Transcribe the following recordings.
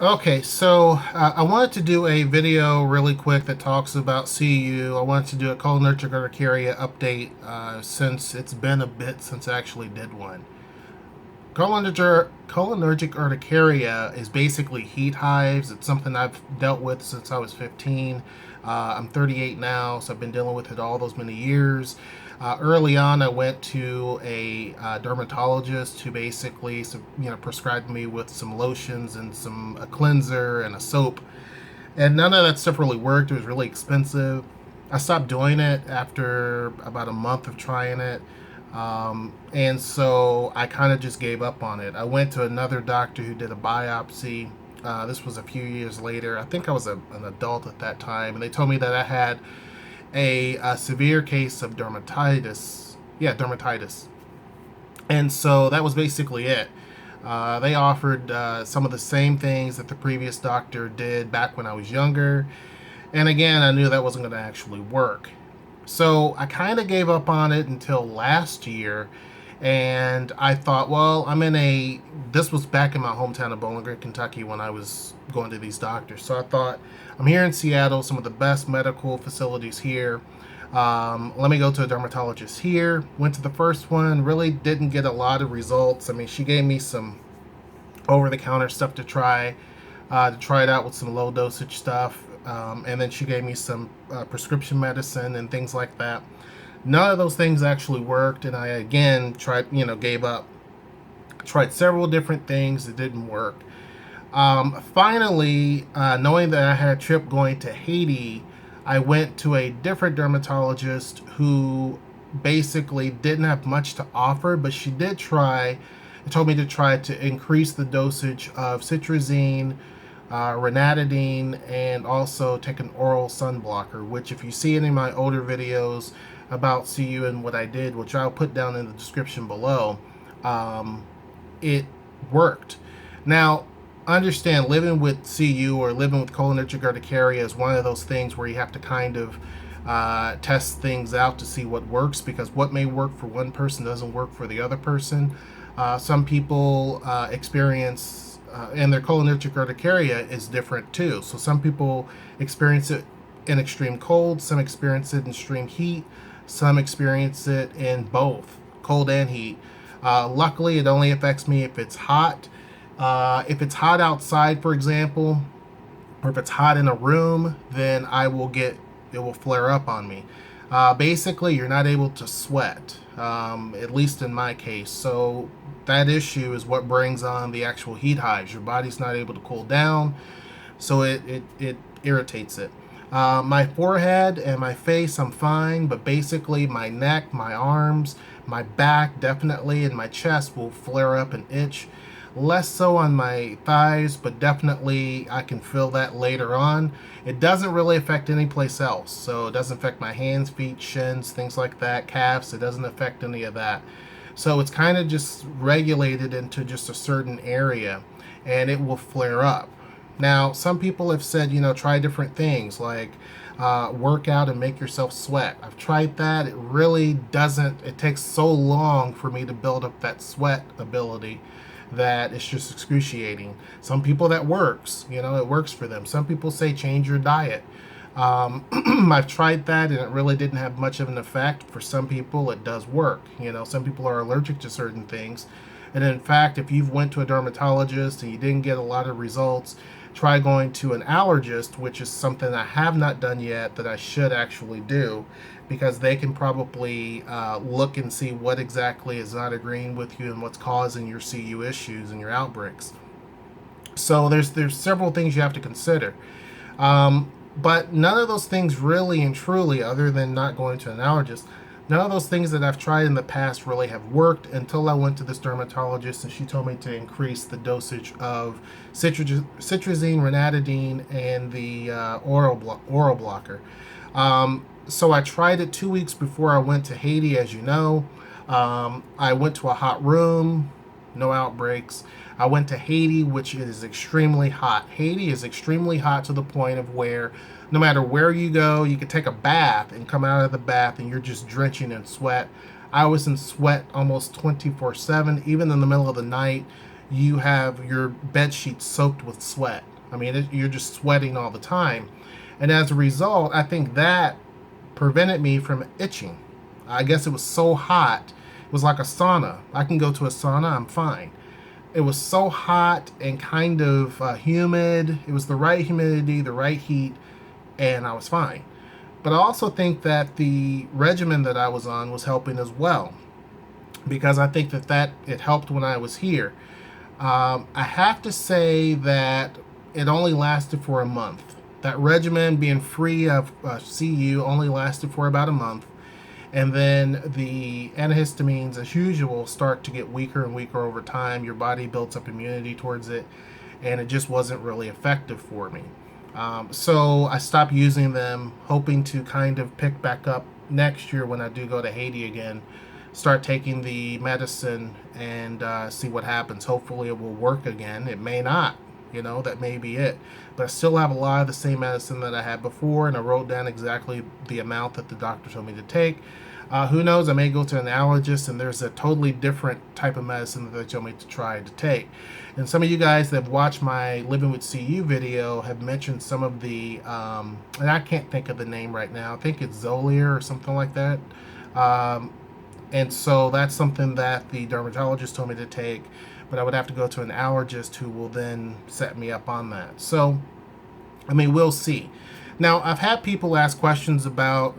Okay, so I wanted to do a video really quick that talks about CU. I wanted to do a cholinergic urticaria update since it's been a bit since I actually did one. Cholinergic urticaria is basically heat hives. It's something I've dealt with since I was 15. I'm 38 now, so I've been dealing with it all those many years. Early on, I went to a dermatologist who basically, prescribed me with some lotions and a cleanser and a soap, and none of that stuff really worked. It was really expensive. I stopped doing it after about a month of trying it. And so I kind of just gave up on it. I went to another doctor who did a biopsy. This was a few years later. I think I was an adult at that time, and they told me that I had a severe case of dermatitis. Yeah, dermatitis. And so that was basically it. They offered some of the same things that the previous doctor did back when I was younger. And again, I knew that wasn't going to actually work. So I kind of gave up on it until last year. And I thought, well, this was back in my hometown of Bowling Green, Kentucky when I was going to these doctors. So I thought, I'm here in Seattle, some of the best medical facilities here. Let me go to a dermatologist here. Went to the first one, really didn't get a lot of results. I mean, she gave me some over-the-counter stuff to try it out with some low-dosage stuff. And then she gave me some prescription medicine and things like that. None of those things actually worked, and I again gave up. Tried several different things that didn't work. Finally, knowing that I had a trip going to Haiti, I went to a different dermatologist who basically didn't have much to offer, but she did try. It told me to try to increase the dosage of citrazine, ranitidine, and also take an oral sun blocker, which if you see any of my older videos about CU and what I did, which I'll put down in the description below, it worked. Now, understand, living with CU or living with cholinergic urticaria is one of those things where you have to kind of test things out to see what works, because what may work for one person doesn't work for the other person. Some people experience, and their cholinergic urticaria is different too. So some people experience it in extreme cold, some experience it in extreme heat, some experience it in both cold and heat. Luckily, it only affects me if it's hot. If it's hot outside, for example, or if it's hot in a room, then it will flare up on me. Basically, you're not able to sweat, at least in my case. So that issue is what brings on the actual heat hives. Your body's not able to cool down, so it irritates it. My forehead and my face, I'm fine, but basically my neck, my arms, my back definitely, and my chest will flare up and itch. Less so on my thighs, but definitely I can feel that later on. It doesn't really affect any place else. So it doesn't affect my hands, feet, shins, things like that, calves. It doesn't affect any of that. So it's kind of just regulated into just a certain area, and it will flare up. Now, some people have said, try different things like work out and make yourself sweat. I've tried that. It really doesn't, it takes so long for me to build up that sweat ability that it's just excruciating. Some people that works, it works for them. Some people say change your diet. I've tried that and it really didn't have much of an effect. For some people, it does work. Some people are allergic to certain things. And in fact, if you've went to a dermatologist and you didn't get a lot of results, try going to an allergist, which is something I have not done yet that I should actually do, because they can probably look and see what exactly is not agreeing with you and what's causing your CU issues and your outbreaks. So there's several things you have to consider. But none of those things really and truly, other than not going to an allergist, none of those things that I've tried in the past really have worked until I went to this dermatologist and she told me to increase the dosage of citrazine, ranitidine, and the oral blocker. So I tried it 2 weeks before I went to Haiti, as you know. I went to a hot room, no outbreaks. I went to Haiti, which is extremely hot. Haiti is extremely hot to the point of where no matter where you go, you could take a bath and come out of the bath and you're just drenching in sweat. I was in sweat almost 24/7. Even in the middle of the night, you have your bed sheets soaked with sweat. I mean, you're just sweating all the time. And as a result, I think that prevented me from itching. I guess it was so hot. It was like a sauna. I can go to a sauna, I'm fine. It was so hot and kind of humid. It was the right humidity, the right heat, and I was fine. But I also think that the regimen that I was on was helping as well, because I think that it helped when I was here. I have to say that it only lasted for a month. That regimen, being free of CU, only lasted for about a month. And then the antihistamines, as usual, start to get weaker and weaker over time. Your body builds up immunity towards it, and it just wasn't really effective for me. So I stopped using them, hoping to kind of pick back up next year when I do go to Haiti again. Start taking the medicine and see what happens. Hopefully, it will work again. It may not. That may be it. But I still have a lot of the same medicine that I had before, and I wrote down exactly the amount that the doctor told me to take. Who knows? I may go to an allergist, and there's a totally different type of medicine that they told me to try to take. And some of you guys that have watched my Living with CU video have mentioned some of the, and I can't think of the name right now. I think it's Xolair or something like that. And so that's something that the dermatologist told me to take, but I would have to go to an allergist who will then set me up on that. So, I mean, we'll see. Now, I've had people ask questions about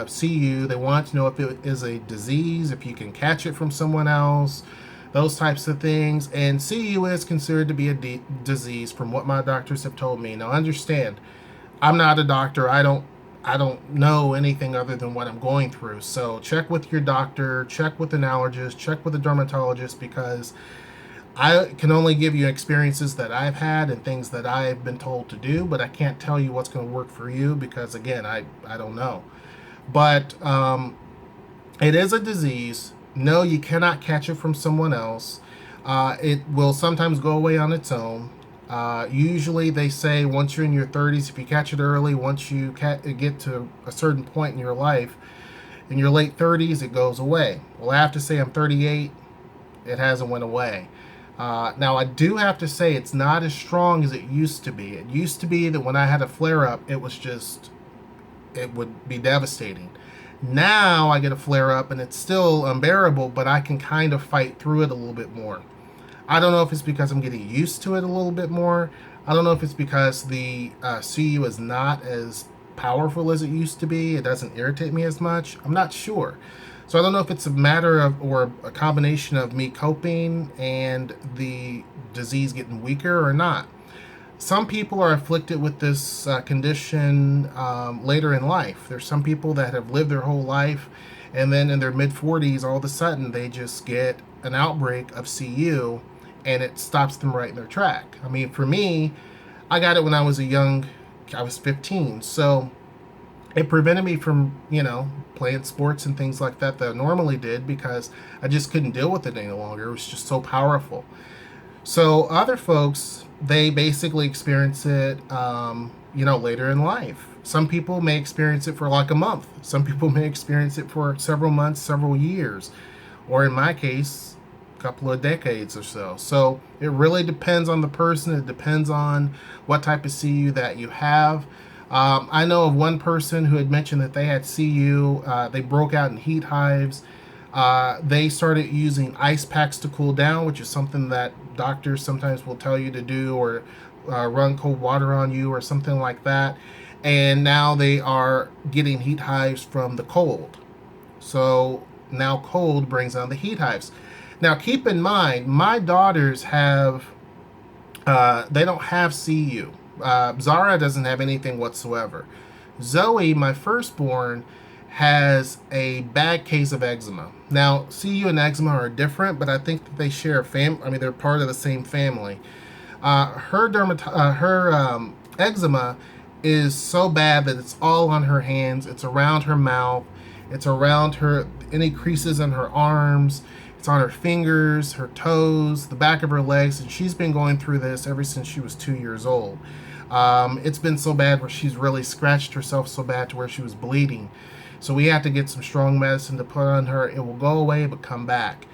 CU. They want to know if it is a disease, if you can catch it from someone else, those types of things. And CU is considered to be a disease from what my doctors have told me. Now, understand, I'm not a doctor. I don't know anything other than what I'm going through. So check with your doctor, check with an allergist, check with a dermatologist, because I can only give you experiences that I've had and things that I've been told to do, but I can't tell you what's going to work for you because, again, I don't know. But it is a disease. No, you cannot catch it from someone else. It will sometimes go away on its own. Usually they say once you're in your 30s, if you catch it early, once you get to a certain point in your life, in your late 30s, it goes away. Well, I have to say I'm 38. It hasn't went away. Now, I do have to say it's not as strong as it used to be. It used to be that when I had a flare-up, it would be devastating. Now I get a flare-up and it's still unbearable, but I can kind of fight through it a little bit more. I don't know if it's because I'm getting used to it a little bit more. I don't know if it's because the CU is not as powerful as it used to be. It doesn't irritate me as much. I'm not sure. So I don't know if it's a matter of, or a combination of me coping and the disease getting weaker or not. Some people are afflicted with this condition later in life. There's some people that have lived their whole life, and then in their mid-40s, all of a sudden, they just get an outbreak of CU, and it stops them right in their track. I mean, for me, I got it when I was 15, so it prevented me from, playing sports and things like that I normally did, because I just couldn't deal with it any longer. It was just so powerful. So other folks, they basically experience it, later in life. Some people may experience it for like a month. Some people may experience it for several months, several years, or in my case, a couple of decades or so. So it really depends on the person. It depends on what type of CU that you have. I know of one person who had mentioned that they had CU. They broke out in heat hives. They started using ice packs to cool down, which is something that doctors sometimes will tell you to do, or run cold water on you or something like that. And now they are getting heat hives from the cold. So now cold brings on the heat hives. Now keep in mind, my daughters have, they don't have CU. Zara doesn't have anything whatsoever. Zoe, my firstborn, has a bad case of eczema. Now, CU and eczema are different, but I think that they share they're part of the same family. Her eczema is so bad that it's all on her hands. It's around her mouth. It's around any creases in her arms. It's on her fingers, her toes, the back of her legs, and she's been going through this ever since she was 2 years old. It's been so bad where she's really scratched herself so bad to where she was bleeding. So we had to get some strong medicine to put on her. It will go away but come back.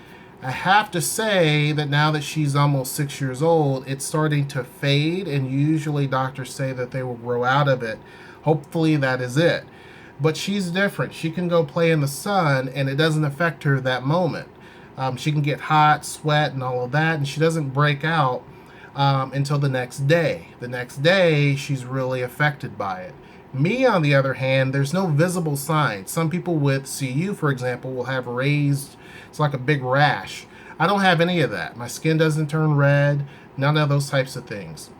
I have to say that now that she's almost 6 years old, it's starting to fade, and usually doctors say that they will grow out of it. Hopefully, that is it. But she's different. She can go play in the sun, and it doesn't affect her that moment. She can get hot, sweat, and all of that, and she doesn't break out until the next day. The next day, she's really affected by it. Me, on the other hand, there's no visible signs. Some people with CU, for example, will have raised, it's like a big rash. I don't have any of that. My skin doesn't turn red, none of those types of things.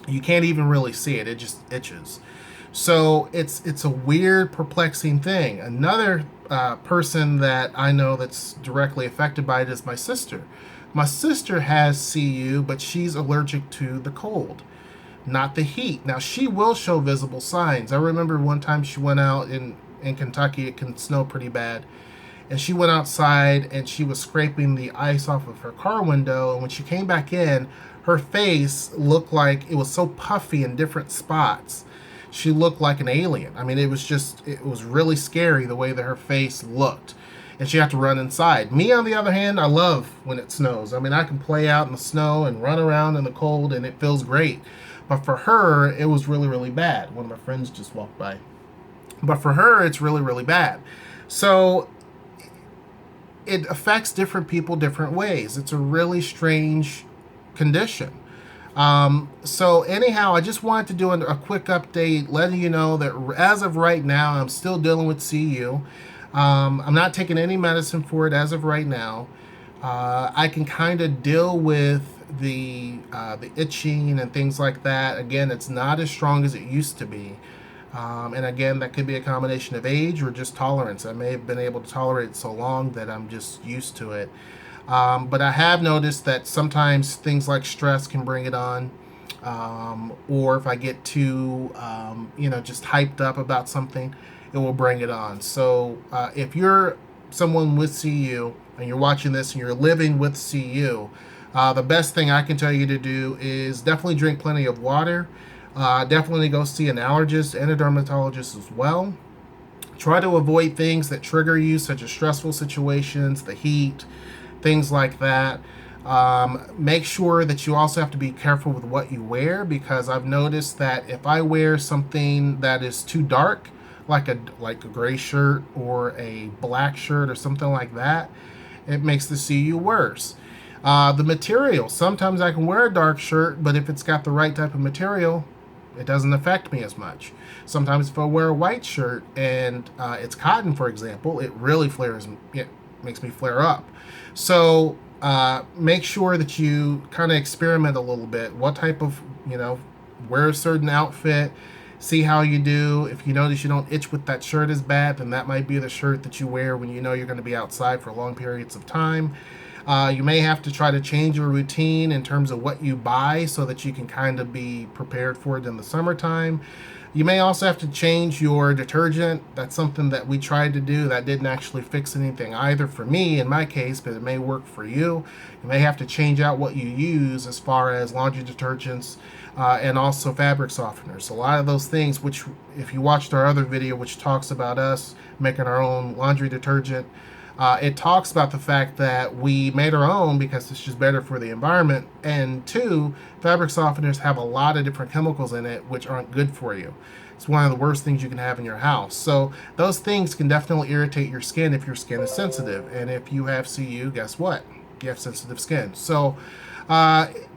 You can't even really see it, it just itches. So it's a weird, perplexing thing. Another person that I know that's directly affected by it is my sister. My sister has CU, but she's allergic to the cold, not the heat. Now, she will show visible signs. I remember one time she went out in Kentucky, it can snow pretty bad, and she went outside and she was scraping the ice off of her car window. And when she came back in, her face looked like it was so puffy in different spots. She looked like an alien. I mean, it was really scary the way that her face looked. And she had to run inside. Me, on the other hand, I love when it snows. I mean, I can play out in the snow and run around in the cold, and it feels great. But for her, it was really, really bad. One of my friends just walked by. But for her, it's really, really bad. So it affects different people different ways. It's a really strange condition. So anyhow, I just wanted to do a quick update, letting you know that as of right now, I'm still dealing with CU. I'm not taking any medicine for it as of right now. I can kind of deal with the itching and things like that. Again, it's not as strong as it used to be. And again, that could be a combination of age or just tolerance. I may have been able to tolerate it so long that I'm just used to it. But I have noticed that sometimes things like stress can bring it on. Or if I get too, just hyped up about something, it will bring it on. So if you're someone with CU and you're watching this and you're living with CU, the best thing I can tell you to do is definitely drink plenty of water. Definitely go see an allergist and a dermatologist as well. Try to avoid things that trigger you, such as stressful situations, the heat, things like that. Make sure that you also have to be careful with what you wear, because I've noticed that if I wear something that is too dark, like a gray shirt or a black shirt or something like that, it makes the CU worse. The material, sometimes I can wear a dark shirt, but if it's got the right type of material, it doesn't affect me as much. Sometimes if I wear a white shirt and it's cotton, for example, it really makes me flare up. So make sure that you kind of experiment a little bit. What type of, wear a certain outfit, see how you do. If you notice you don't itch with that shirt as bad, then that might be the shirt that you wear when you know you're going to be outside for long periods of time. You may have to try to change your routine in terms of what you buy so that you can kind of be prepared for it in the summertime. You may also have to change your detergent. That's something that we tried to do that didn't actually fix anything either for me in my case, but it may work for you. You may have to change out what you use as far as laundry detergents and also fabric softeners. A lot of those things, which if you watched our other video, which talks about us making our own laundry detergent, it talks about the fact that we made our own because it's just better for the environment. And two, fabric softeners have a lot of different chemicals in it which aren't good for you. It's one of the worst things you can have in your house. So those things can definitely irritate your skin if your skin is sensitive. And if you have CU, guess what? You have sensitive skin. So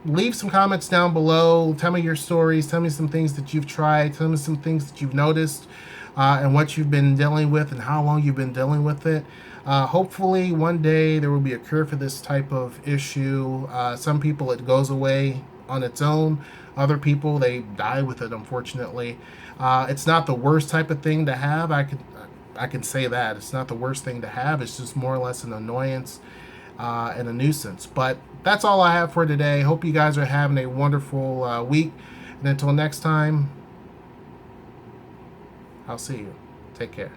leave some comments down below. Tell me your stories. Tell me some things that you've tried. Tell me some things that you've noticed and what you've been dealing with and how long you've been dealing with it. Hopefully one day there will be a cure for this type of issue. Some people it goes away on its own. Other people, they die with it, unfortunately. It's not the worst type of thing to have. I can say that. It's not the worst thing to have. It's just more or less an annoyance and a nuisance. But that's all I have for today. Hope you guys are having a wonderful week. And until next time, I'll see you. Take care.